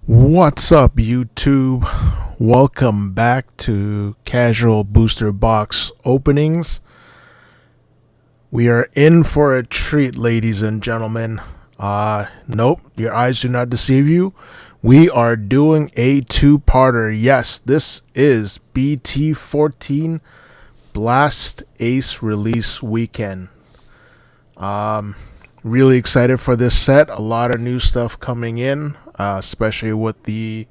What's up, YouTube? Welcome back to Casual Booster Box Openings. We are in for a treat, ladies and gentlemen. Nope, your eyes do not deceive you. We are doing a two-parter. Yes, this is BT-14 Blast Ace release weekend. Really excited for this set. A lot of new stuff coming in, especially with the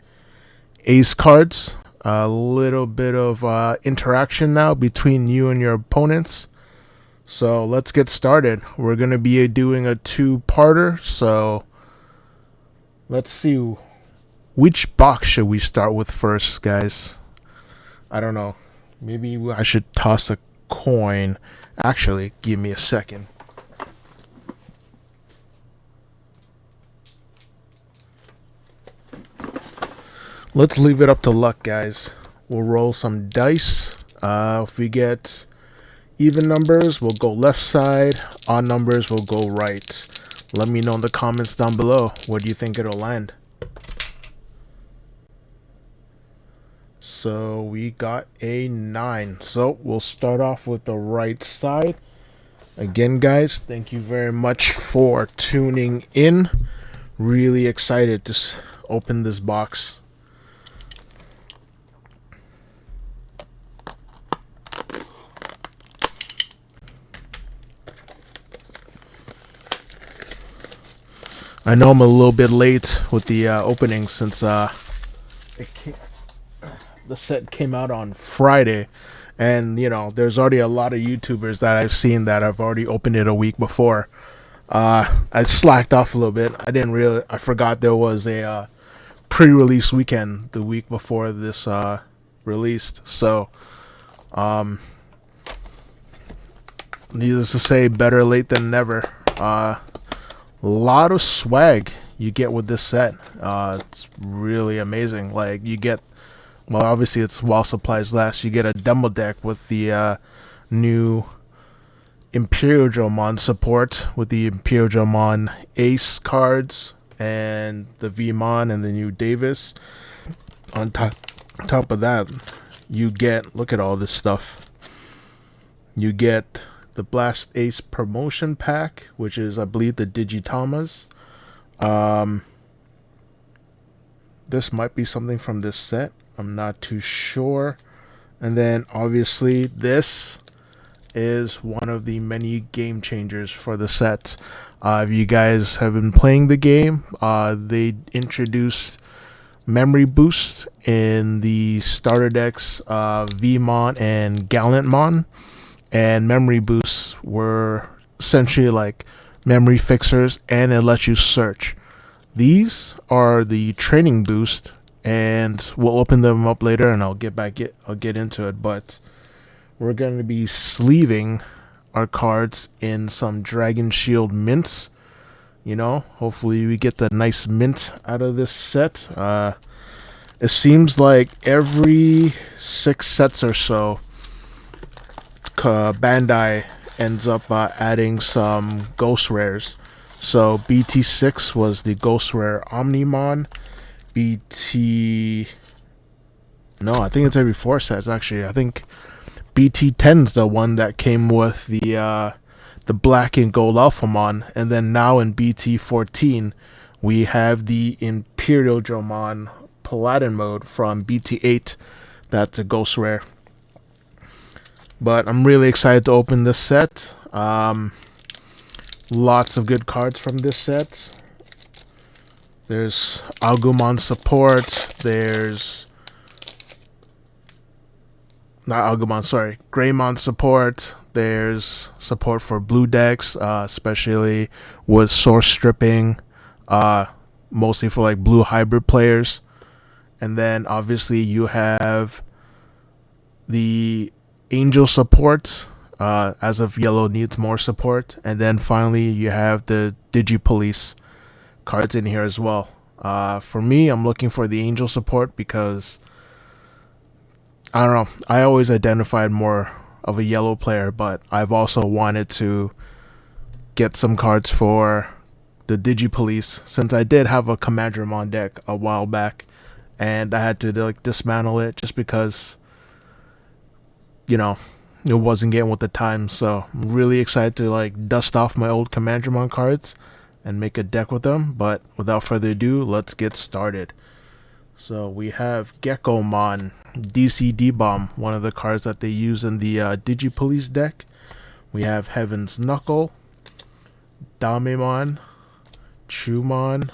Ace cards. A little bit of interaction now between you and your opponents. So let's get started. We're going to be doing a two-parter. So let's see. Which box should we start with first, guys? I don't know. Maybe I should toss a coin. Actually, give me a second. Let's leave it up to luck, guys. We'll roll some dice. If we get even numbers, we'll go left side. Odd numbers, we'll go right. Let me know in the comments down below. Where do you think it'll land? So we got a 9. So we'll start off with the right side. Again, guys, thank you very much for tuning in. Really excited to open this box. I know I'm a little bit late with the opening since the set came out on Friday, and you know there's already a lot of YouTubers that I've seen that have already opened it a week before. I slacked off a little bit. I forgot there was a pre-release weekend the week before this released. So, needless to say, better late than never. Lot of swag you get with this set. It's really amazing. Like you get, well, obviously it's while supplies last. You get a demo deck with the new Imperialdramon support with the Imperialdramon Ace cards and the Vmon and the new Davis. On top of that, you get, look at all this stuff. You get the Blast Ace promotion pack, which is, I believe, the Digitamas. This might be something from this set. I'm not too sure. And then, obviously, this is one of the many game changers for the set. If you guys have been playing the game, they introduced memory boost in the starter decks, Vmon and Gallantmon. And memory boosts were essentially like memory fixers, and it lets you search. These are the training boost, and we'll open them up later, and I'll get into it. But we're going to be sleeving our cards in some Dragon Shield mints. You know, hopefully we get the nice mint out of this set. It seems like every 6 sets or so, Bandai ends up adding some Ghost Rares. So BT6 was the Ghost Rare Omnimon. No, I think it's every 4 sets actually. I think BT10's the one that came with the black and gold Alphamon, and then now in BT14 we have the Imperialdramon Paladin Mode from BT8. That's a Ghost Rare. But I'm really excited to open this set. Lots of good cards from this set. There's Agumon support. There's not Agumon, sorry, Greymon support. There's support for blue decks, especially with source stripping, mostly for like blue hybrid players. And then obviously you have the Angel support, as of yellow needs more support. And then finally you have the Digipolice cards in here as well. For me, I'm looking for the Angel support because I don't know, I always identified more of a yellow player, but I've also wanted to get some cards for the Digipolice, since I did have a Commandramon deck a while back, and I had to like dismantle it just because, you know, it wasn't getting with the times. So I'm really excited to like dust off my old Commandramon cards and make a deck with them. But without further ado, let's get started. So we have Geckomon, DC D-Bomb, one of the cards that they use in the Digipolice deck. We have Heaven's Knuckle, Damemon, Chumon,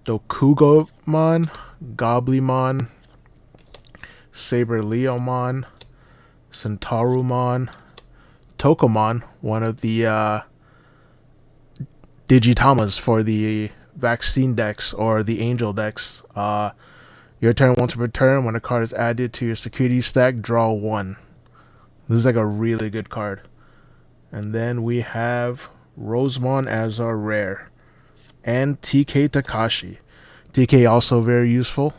Dokugomon, Goblymon, Saber-Leomon, Centaurumon, Tokomon, one of the Digitamas for the vaccine decks or the angel decks. Your turn, once per turn, when a card is added to your security stack, draw one. This is like a really good card. And then we have Rosemon as our rare, and TK Takashi. TK also very useful.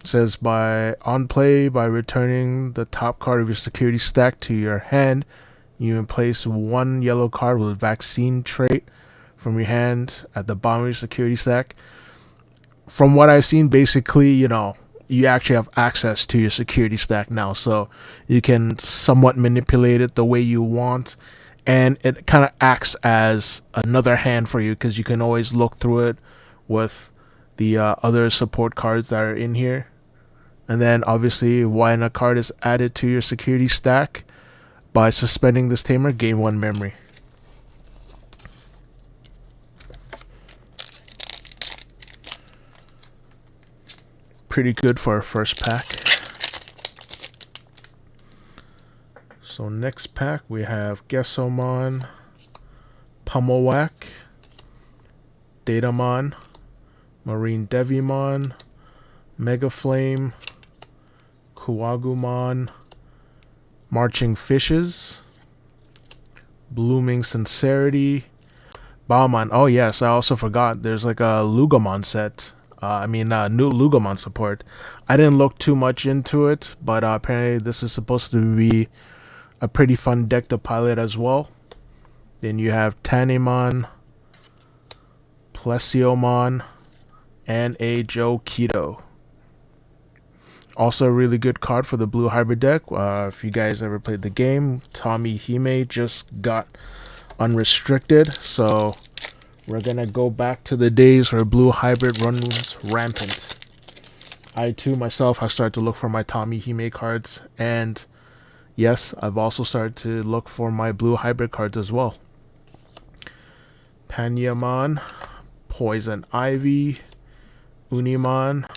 Says on play, by returning the top card of your security stack to your hand, you can place one yellow card with vaccine trait from your hand at the bottom of your security stack. From what I've seen, basically, you actually have access to your security stack now, so you can somewhat manipulate it the way you want, and it kind of acts as another hand for you because you can always look through it with the other support cards that are in here. And then obviously when a card is added to your security stack, by suspending this tamer, gain one memory. Pretty good for our first pack. So next pack we have Gessomon, Pummelwhack, Datamon, Marine Devimon, Mega Flame, Kuwagumon, Marching Fishes, Blooming Sincerity, Baomon. Oh yes, I also forgot there's like a Lugomon set. New Lugomon support. I didn't look too much into it, but apparently this is supposed to be a pretty fun deck to pilot as well. Then you have Tanemon, Plesiomon, and a Joe Keto. Also a really good card for the blue hybrid deck. If you guys ever played the game, Tommy Hime just got unrestricted, so we're gonna go back to the days where blue hybrid runs rampant. I too myself have started to look for my Tommy Hime cards, and yes, I've also started to look for my blue hybrid cards as well. Panyamon, Poison Ivy, Unimon,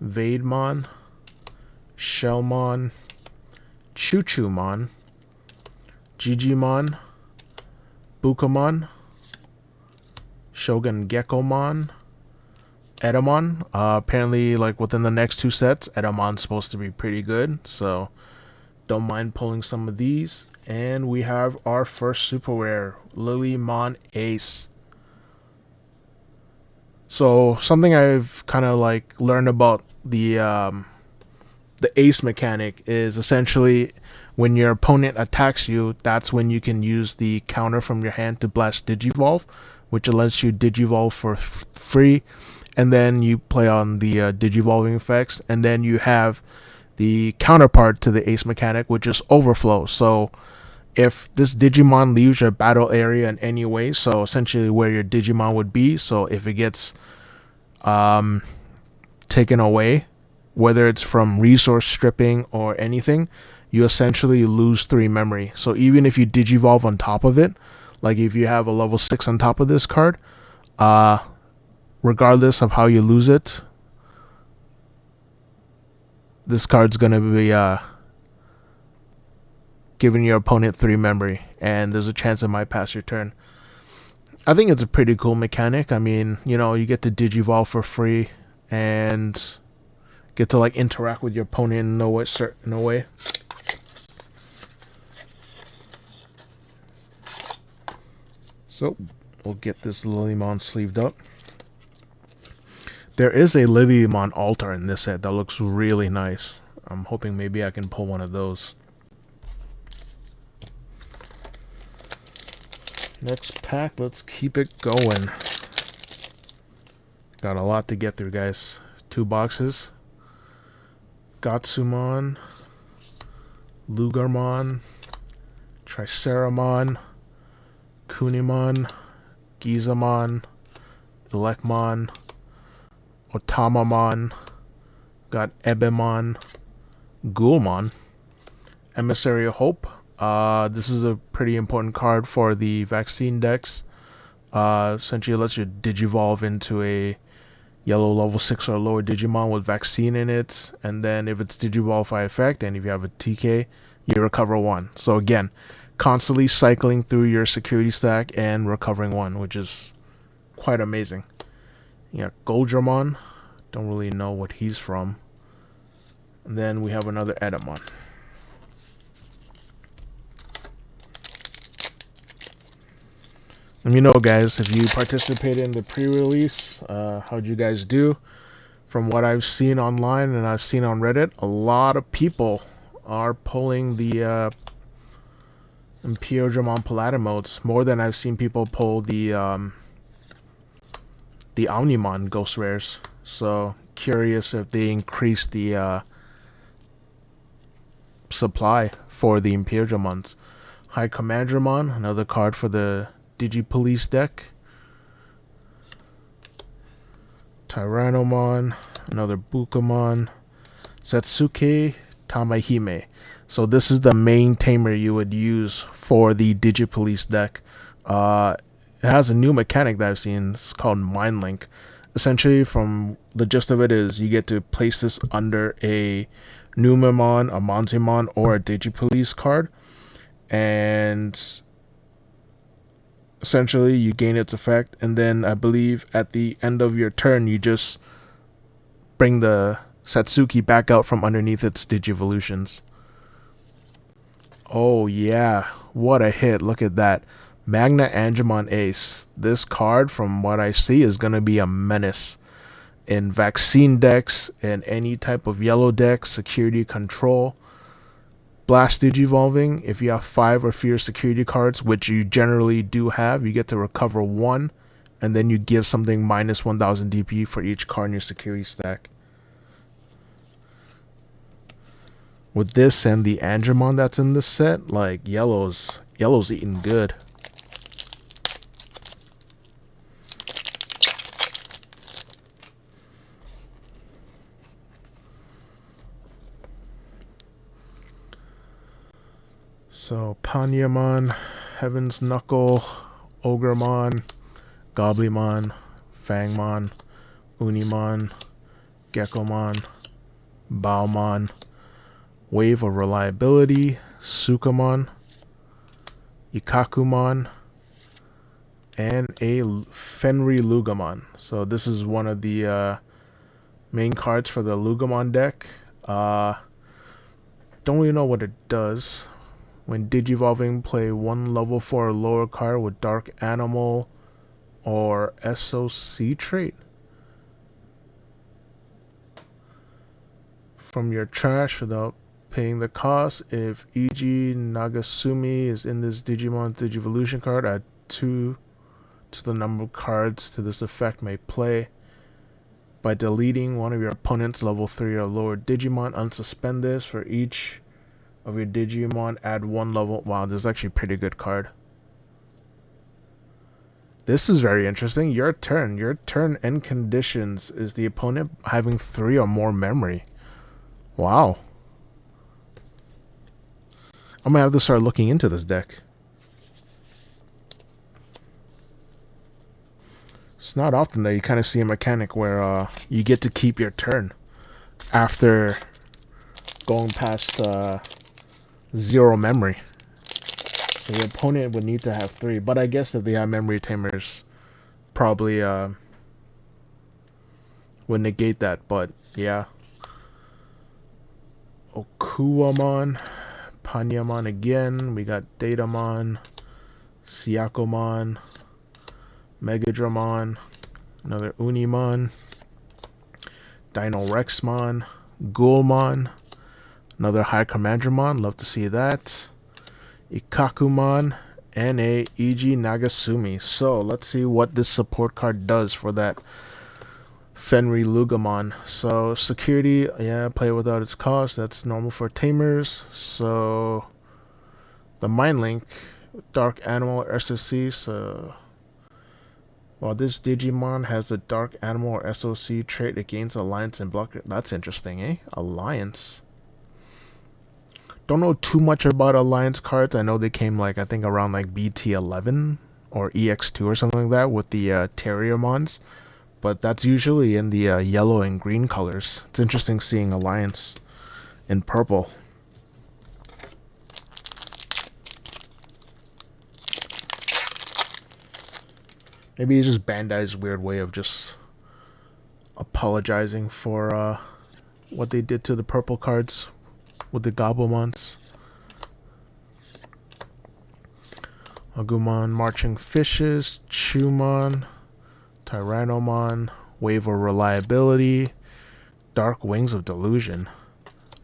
Vademon, Shellmon, Chuchumon, Gigimon, Bukamon, Shogun Geckomon, Edamon. Apparently, like within the next two sets, Edamon's supposed to be pretty good, so don't mind pulling some of these. And we have our first super rare, Lilymon Ace. So something I've kind of like learned about the Ace mechanic is essentially when your opponent attacks you, that's when you can use the counter from your hand to blast Digivolve, which lets you Digivolve for free, and then you play on the Digivolving effects, and then you have the counterpart to the Ace mechanic, which is Overflow. So if this Digimon leaves your battle area in any way, so essentially where your Digimon would be, so if it gets taken away, whether it's from resource stripping or anything, you essentially lose 3 memory. So even if you Digivolve on top of it, like if you have a level 6 on top of this card, regardless of how you lose it, this card's going to be giving your opponent 3 memory, and there's a chance it might pass your turn. I think it's a pretty cool mechanic. I mean, you get to Digivolve for free and get to like interact with your opponent in a way. So we'll get this Lilymon sleeved up. There is a Lilymon altar in this set that looks really nice. I'm hoping maybe I can pull one of those. Next pack, let's keep it going. Got a lot to get through, guys. 2 boxes. Gatsumon, Lugarmon, Triceramon, Kunimon, Gizamon, Elecmon, Otamamon, got Ebemon, Ghoulmon, Emissary of Hope. This is a pretty important card for the vaccine decks. Essentially lets you digivolve into a yellow level 6 or lower Digimon with vaccine in it, and then if it's digivolve by effect and if you have a TK, you recover 1. So again, constantly cycling through your security stack and recovering 1, which is quite amazing. Yeah, Goldramon, don't really know what he's from. And then we have another Edamon. Let me know, guys, if you participated in the pre-release. How'd you guys do? From what I've seen online and I've seen on Reddit, a lot of people are pulling the Imperialdramon Paladin modes more than I've seen people pull the Omnimon Ghost Rares. So curious if they increase the supply for the Imperialdramons. High Commandramon, another card for the Digipolice deck. Tyrannomon, another Bukamon. Setsuke Tamahime. So this is the main tamer you would use for the Digipolice deck. It has a new mechanic that I've seen. It's called Mind Link. Essentially, from the gist of it is you get to place this under a Numemon, a Montemon, or a Digipolice card. And essentially you gain its effect, and then I believe at the end of your turn you just bring the Satsuki back out from underneath its Digivolutions. Oh yeah, what a hit. Look at that. Magna Angemon Ace. This card, from what I see, is going to be a menace in vaccine decks and any type of yellow deck, security control. Blast Digivolving, if you have 5 or fewer security cards, which you generally do have, you get to recover 1, and then you give something minus 1000 DP for each card in your security stack. With this and the Angemon that's in this set, like yellow's eating good. So Panyamon, Heaven's Knuckle, Ogremon, Goblymon, Fangmon, Unimon, Geckomon, Baomon, Wave of Reliability, Sukamon, Ikakumon, and a Fenri Lugamon. So this is one of the main cards for the Lugamon deck. Don't really know what it does. When Digivolving, play 1 level 4 or lower card with Dark Animal or SOC trait from your trash without paying the cost. If e.g. Nagasumi is in this Digimon Digivolution card, add 2 to the number of cards to this effect may play. By deleting one of your opponent's level 3 or lower Digimon, unsuspend this. For each of your Digimon, add 1 level. Wow, this is actually a pretty good card. This is very interesting. Your turn end conditions is the opponent having 3 or more memory. Wow. I'm gonna have to start looking into this deck. It's not often that you kind of see a mechanic where you get to keep your turn after going past 0 memory. So your opponent would need to have 3, but I guess if they have memory tamers, probably would negate that. But yeah, Okuamon, Panyamon again. We got Datamon, Siakomon, Megadramon, another Unimon, Dino-Rexmon, Ghoulmon, another High Commandramon. Love to see that. Ikakumon, and a E.G. Nagasumi. So let's see what this support card does for that Fenry Lugamon. So security, yeah, play without its cost. That's normal for tamers. So the Mind Link, Dark Animal or SOC. So while this Digimon has the Dark Animal or SOC trait, it gains Alliance and Blocker. That's interesting, eh? Alliance. Don't know too much about Alliance cards. I know they came like I think around like BT-11 or EX2 or something like that with the Terriermons. But that's usually in the yellow and green colors. It's interesting seeing Alliance in purple. Maybe it's just Bandai's weird way of just apologizing for what they did to the purple cards with the Goblimons. Agumon, Marching Fishes, Chumon, Tyrannomon, Wave of Reliability, Dark Wings of Delusion.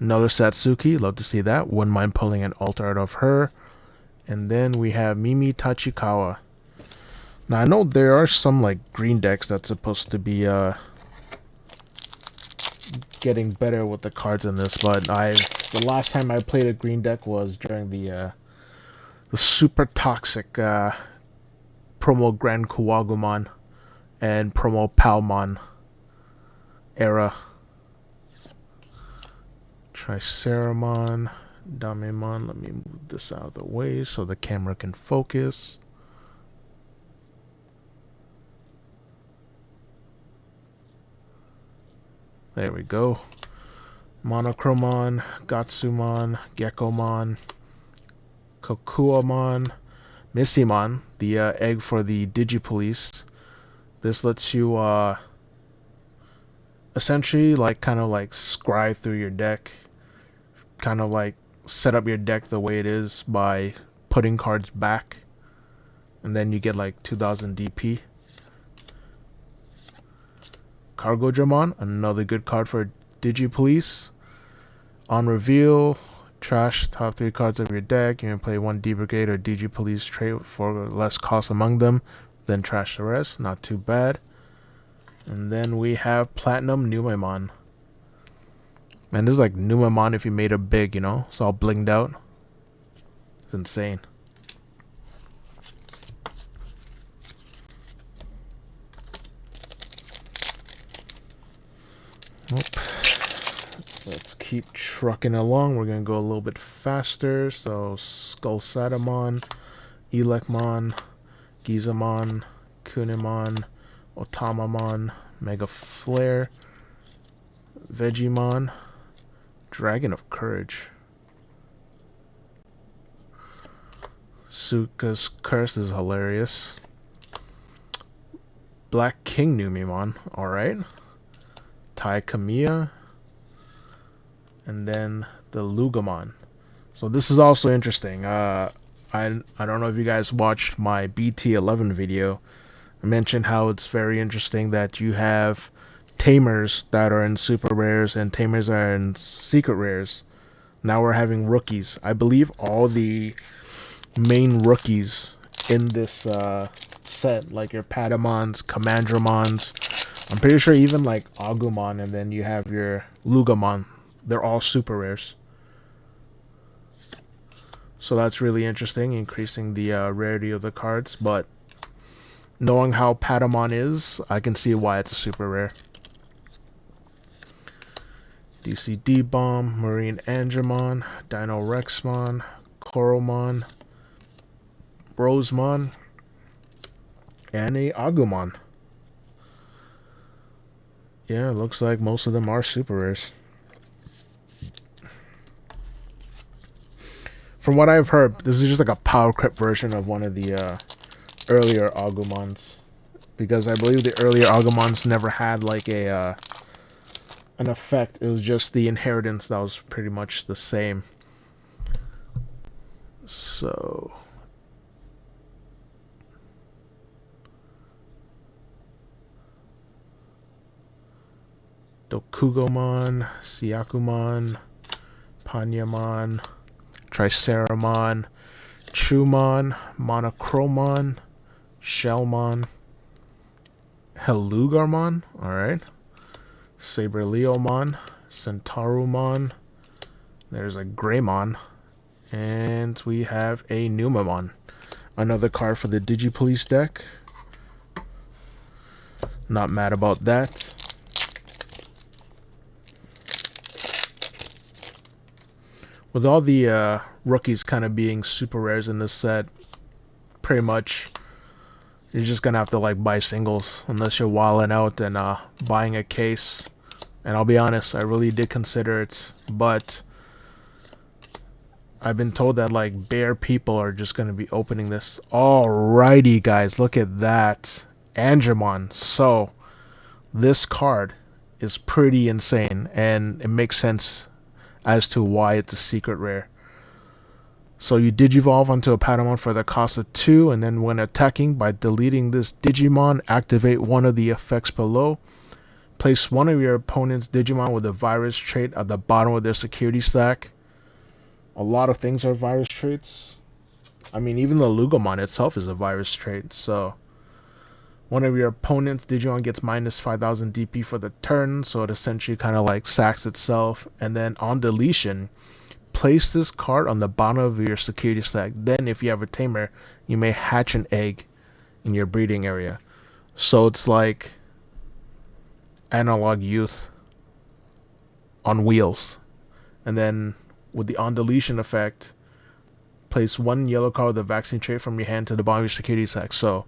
Another Satsuki, love to see that. Wouldn't mind pulling an alt art of her. And then we have Mimi Tachikawa. Now I know there are some like green decks that's supposed to be getting better with the cards in this, but the last time I played a green deck was during the super toxic promo Grand Kuwagumon and promo Palmon era. Triceramon, Damemon. Let me move this out of the way so the camera can focus. There we go. Monochromon, Gatsumon, Geckomon, Kokuamon, Missimon, the egg for the Digipolice. This lets you essentially like kind of like scribe through your deck, kind of like set up your deck the way it is by putting cards back, and then you get like 2000 DP. Cargodramon, another good card for Digipolice. On reveal, trash top 3 cards of your deck. You can play 1 D-Brigade or Digipolice trait for less cost among them, then trash the rest. Not too bad. And then we have Platinum Numemon. Man, this is like Numemon if you made it big, you know? It's all blinged out. It's insane. Let's keep trucking along. We're going to go a little bit faster. So, Skull Satamon, Elecmon, Gizamon, Kunimon, Otamamon, Mega Flare, Vegemon, Dragon of Courage. Suka's Curse is hilarious. Black King Numemon, alright. Tai Kamiya. And then the Lugamon. So this is also interesting. I don't know if you guys watched my BT-11 video. I mentioned how it's very interesting that you have tamers that are in super rares and tamers are in secret rares. Now we're having rookies. I believe all the main rookies in this set, like your Patamons, Commandramons, I'm pretty sure even like Agumon, and then you have your Lugamon. They're all super rares. So that's really interesting, increasing the rarity of the cards. But knowing how Patamon is, I can see why it's a super rare. DCD Bomb, Marine Angemon, Dino Rexmon, Coromon, Rosemon, and a Agumon. Yeah, it looks like most of them are super rares. From what I've heard, this is just like a power creep version of one of the earlier Agumons, because I believe the earlier Agumons never had like a an effect. It was just the inheritance that was pretty much the same. So Dokugomon, Siakumon, Panyamon, Triceramon, Chumon, Monochromon, Shellmon, Helugarmon, alright. Saberleomon, Centaurumon, there's a Greymon, and we have a Numamon. Another card for the Digipolice deck. Not mad about that. With all the rookies kind of being super rares in this set, pretty much you're just gonna have to like buy singles unless you're wilding out and buying a case. And I'll be honest, I really did consider it, but I've been told that like bare people are just gonna be opening this. Alrighty, guys, look at that, Andromon. So this card is pretty insane, and it makes sense as to why it's a secret rare. So you Digivolve onto a Patamon for the cost of 2, and then when attacking, by deleting this Digimon, activate one of the effects below. Place one of your opponent's Digimon with a virus trait at the bottom of their security stack. A lot of things are virus traits. I mean, even the Lugomon itself is a virus trait, so one of your opponent's Digimon gets minus 5000 DP for the turn, so it essentially kind of like sacks itself. And then on deletion, place this card on the bottom of your security stack. Then if you have a tamer, you may hatch an egg in your breeding area. So it's like Analog Youth on wheels. And then with the on deletion effect, place one yellow card with a vaccine trait from your hand to the bottom of your security stack. So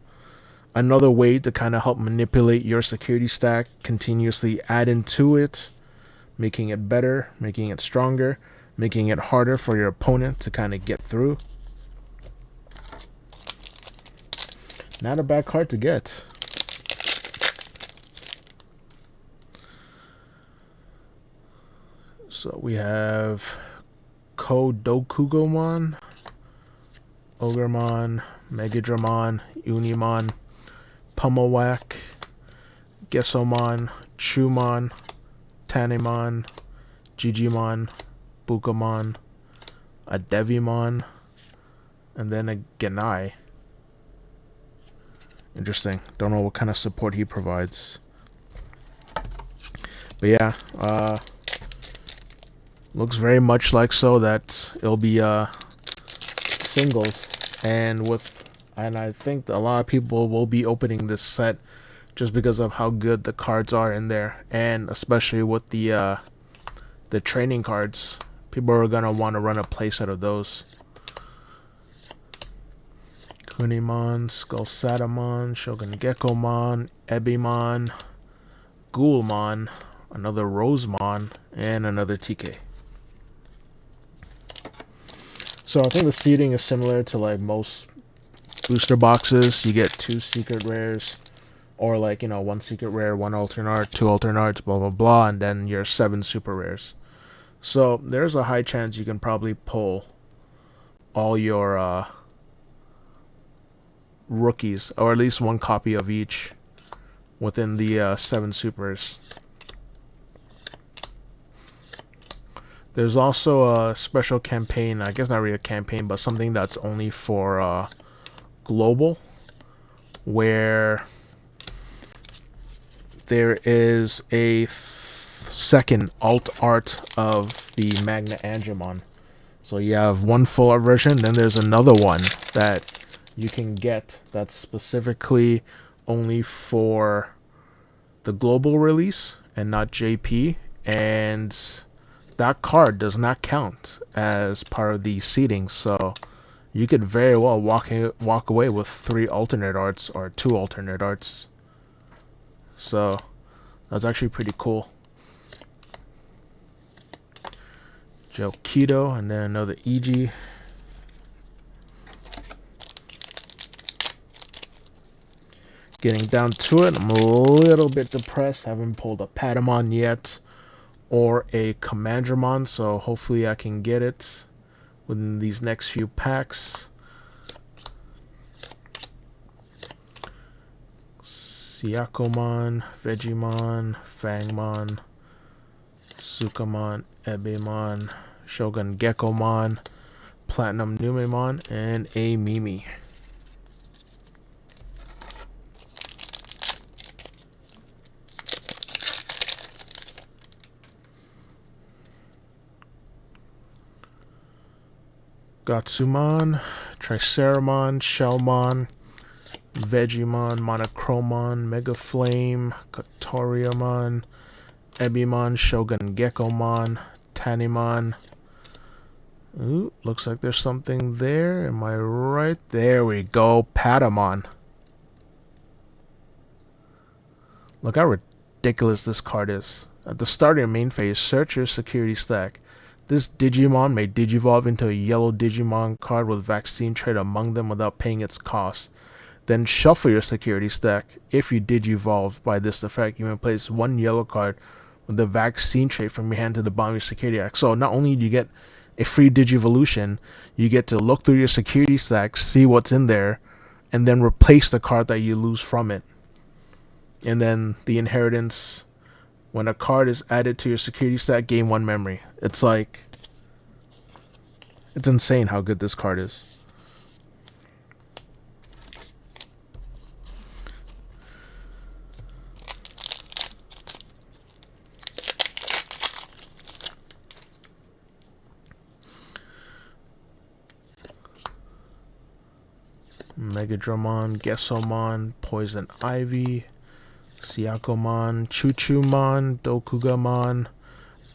another way to kind of help manipulate your security stack, continuously add into it, making it better, making it stronger, making it harder for your opponent to kind of get through. Not a bad card to get. So we have Kodokugomon, Ogremon, Megadramon, Unimon, Pummelwhack, Gesomon, Chumon, Tanemon, Gigimon, Bukamon, a Devimon, and then a Genai. Interesting. Don't know what kind of support he provides. But yeah, looks very much like so that it'll be singles, and I think a lot of people will be opening this set just because of how good the cards are in there, and especially with the training cards, people are gonna want to run a playset of those. Kunimon, Skullsatamon, Shogun Gekomon, Ebimon, Ghoulmon, another Rosemon, and another TK. So I think the seeding is similar to like most booster boxes. You get 2 secret rares, or like, you know, 1 secret rare, 1 alternate art, 2 alternate arts, blah blah blah, and then your 7 super rares. So there's a high chance you can probably pull all your rookies, or at least 1 copy of each within the 7 supers. There's also a special campaign, I guess not really a campaign, but something that's only for global, where there is a second alt art of the Magna Andromon. So you have 1 full art version, then there's another one that you can get that's specifically only for the global release and not JP, and that card does not count as part of the seeding, so you could very well walk away with 3 alternate arts or 2 alternate arts. So that's actually pretty cool. Jokido, and then another EG. Getting down to it, I'm a little bit depressed. Haven't pulled a Patamon yet, or a Commandramon, so hopefully I can get it within these next few packs. Siakomon, Vegemon, Fangmon, Sukamon, Ebimon, Shogun Gekomon, Platinum Numemon, and a Mimi. Gatsumon, Triceramon, Shellmon, Vegemon, Monochromon, Mega Flame, Katoriamon, Ebimon, Shogun Gekomon, Tanimon. Ooh, looks like there's something there. Am I right? There we go. Patamon. Look how ridiculous this card is. At the start of your main phase, search your security stack. This Digimon may digivolve into a yellow Digimon card with vaccine trait among them without paying its cost. Then shuffle your security stack. If you digivolve by this effect, you may place one yellow card with the vaccine trait from your hand to the bottom of your security stack. So not only do you get a free Digivolution, you get to look through your security stack, see what's in there, and then replace the card that you lose from it. And then the inheritance, when a card is added to your security stack, gain 1 memory. It's like, it's insane how good this card is. Megadramon, Gesomon, Poison Ivy, Siakomon, Chuchumon, Dokugamon,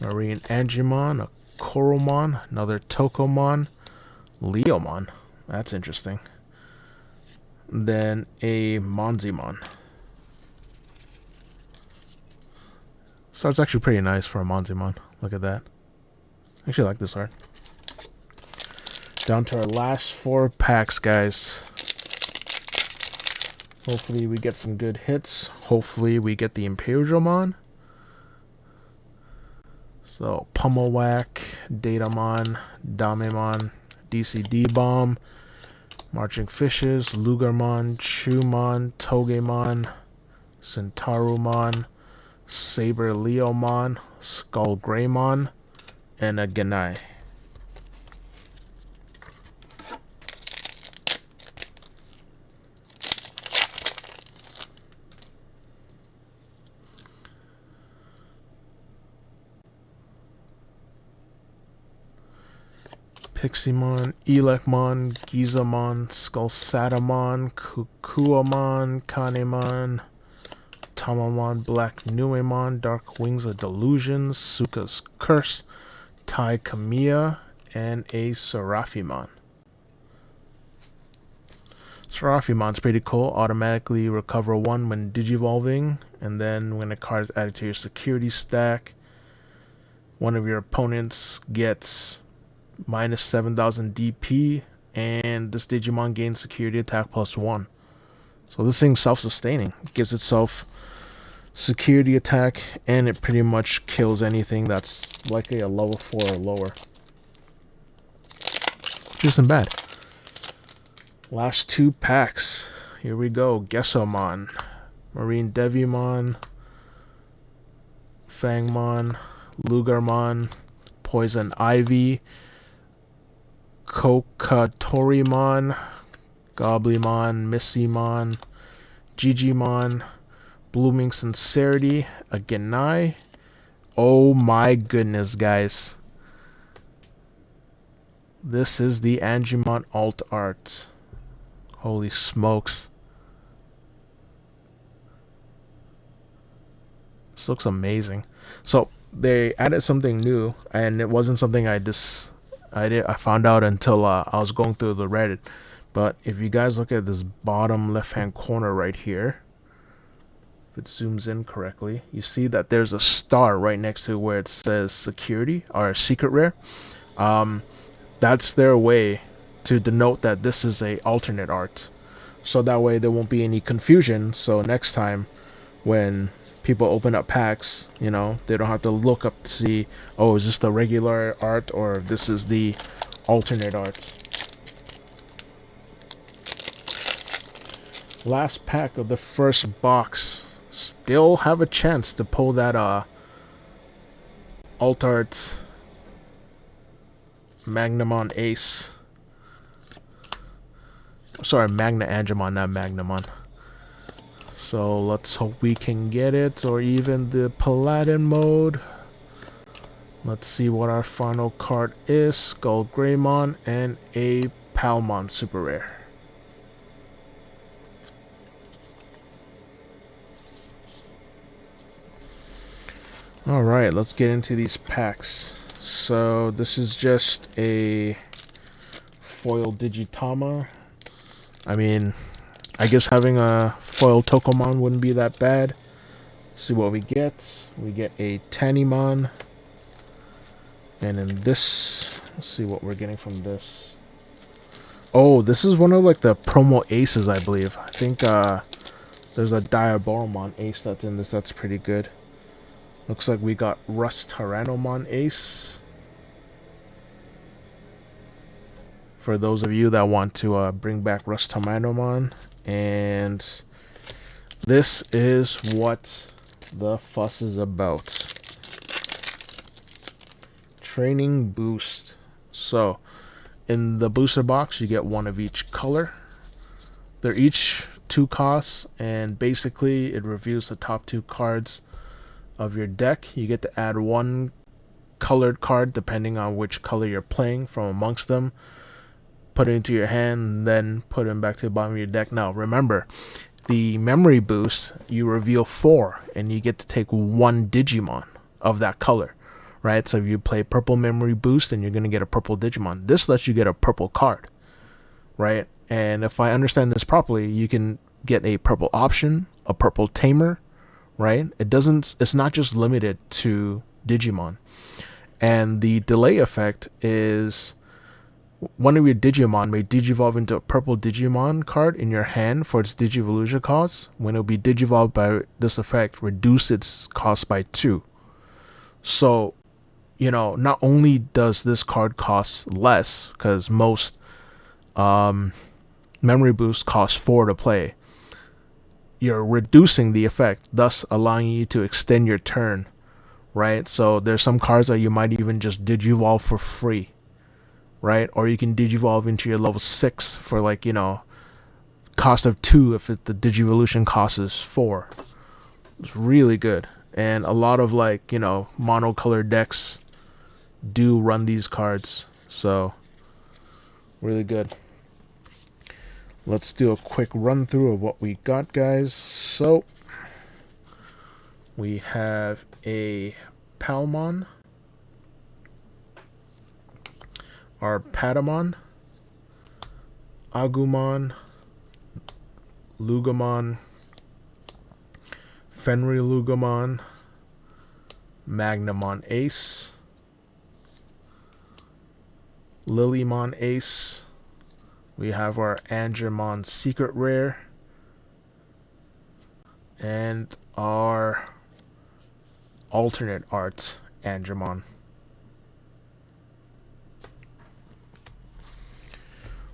Marine Angimon, a Koromon, another Tokomon, Leomon. That's interesting. Then a Monzimon. So it's actually pretty nice for a Monzimon. Look at that. I actually like this art. Down to our last 4 packs, guys. Hopefully we get some good hits. Hopefully we get the Imperialdramon. So Pummelwhack, Datamon, Damemon, DCD Bomb, Marching Fishes, Lugarmon, Chumon, Togemon, Centarumon, Saber Leomon, Skull Greymon, and a Genai. Piximon, Elecmon, Gizamon, Skullsatamon, Kukuamon, Kanemon, Tamamon, Black Nuemon, Dark Wings of Delusions, Suka's Curse, Tai Kamiya, and a Seraphimon. Seraphimon's pretty cool. Automatically recover 1 when digivolving, and then when a card is added to your security stack, one of your opponents gets minus 7,000 DP, and this Digimon gains security attack +1. So this thing's self-sustaining. It gives itself security attack, and it pretty much kills anything that's likely a level 4 or lower. Which isn't bad. Last 2 packs. Here we go. Gesomon, Marine Devimon, Fangmon, Lugarmon, Poison Ivy, Kokatorimon, Goblimon, Missimon, Gigimon, Blooming Sincerity, a Genai. Oh my goodness, guys. This is the Angimon alt art. Holy smokes. This looks amazing. So they added something new, and it wasn't something I found out until I was going through the Reddit. But if you guys look at this bottom left hand corner right here, if it zooms in correctly, you see that there's a star right next to where it says security or secret rare. That's their way to denote that this is a alternate art, so that way there won't be any confusion. So next time when people open up packs, you know, they don't have to look up to see, oh, is this the regular art or this is the alternate art. Last pack of the first box. Still have a chance to pull that alt art Magnamon Ace. Sorry, Magna Angemon, not Magnamon. So let's hope we can get it, or even the Paladin Mode. Let's see what our final card is. Gold Greymon and a Palmon Super Rare. Alright, let's get into these packs. So this is just a foil Digitama. I mean, I guess having a foil Tokomon wouldn't be that bad. Let's see what we get. We get a Tanimon. And in this, let's see what we're getting from this. Oh, this is one of like the promo aces, I believe. I think there's a Diaboromon ace that's in this. That's pretty good. Looks like we got Rust Tyrannomon ace. For those of you that want to bring back Rust Tyrannomon. And this is what the fuss is about. Training boost. So in the booster box you get one of each color. They're each 2 costs, and basically it reviews the top 2 cards of your deck. You get to add 1 colored card depending on which color you're playing from amongst them, put it into your hand, then put it back to the bottom of your deck. Now remember, the memory boost, you reveal 4 and you get to take 1 Digimon of that color, right? So if you play purple memory boost, then you're going to get a purple Digimon. This lets you get a purple card, right? And if I understand this properly, you can get a purple option, a purple tamer, right? It's not just limited to Digimon. And the delay effect is one of your Digimon may digivolve into a purple Digimon card in your hand for its Digivolution cost. When it will be digivolved by this effect, reduce its cost by 2. So, you know, not only does this card cost less, because most memory boosts cost 4 to play, you're reducing the effect, thus allowing you to extend your turn, right? So there's some cards that you might even just digivolve for free, right? Or you can digivolve into your level 6 for, like, you know, cost of 2 if the Digivolution cost is 4. It's really good. And a lot of, like, you know, monocolored decks do run these cards. So really good. Let's do a quick run through of what we got, guys. So we have a Palmon, our Patamon, Agumon, Lugamon, Fenrir Lugamon, Magnamon Ace, Lilymon Ace. We have our Angemon Secret Rare, and our alternate art Angemon.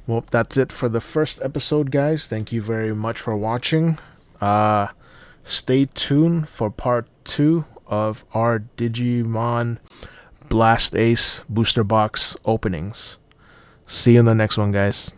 Well, that's it for the first episode, guys. Thank you very much for watching. Stay tuned for part 2 of our Digimon Blast Ace booster box openings. See you in the next one, guys.